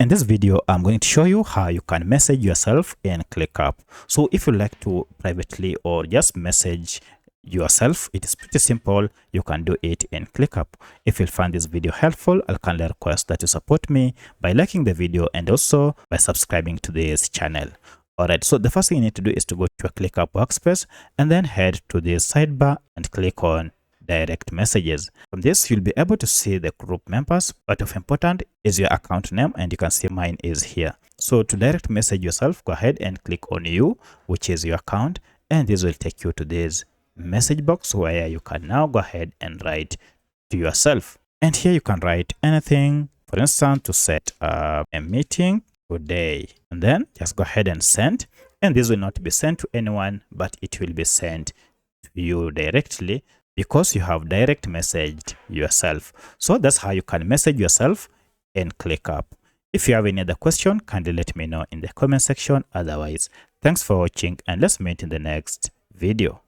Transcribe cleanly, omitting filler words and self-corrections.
In this video, I'm going to show you how you can message yourself in ClickUp. So if you like to privately or just message yourself, it is pretty simple. You can do it in ClickUp. If you find this video helpful, I'll kindly request that you support me by liking the video and also by subscribing to this channel. Alright, so the first thing you need to do is to go to a ClickUp workspace and then head to the sidebar and click on direct messages. From this, you'll be able to see the group members, but of important is your account name, and you can see mine is here. So to direct message yourself, go ahead and click on you, which is your account, and this will take you to this message box where you can now go ahead and write to yourself. And here you can write anything, for instance, to set up a meeting today, and then just go ahead and send. And this will not be sent to anyone, but it will be sent to you directly, because you have direct messaged yourself. So that's how you can message yourself in ClickUp. If you have any other question, kindly let me know in the comment section. Otherwise, thanks for watching, and let's meet in the next video.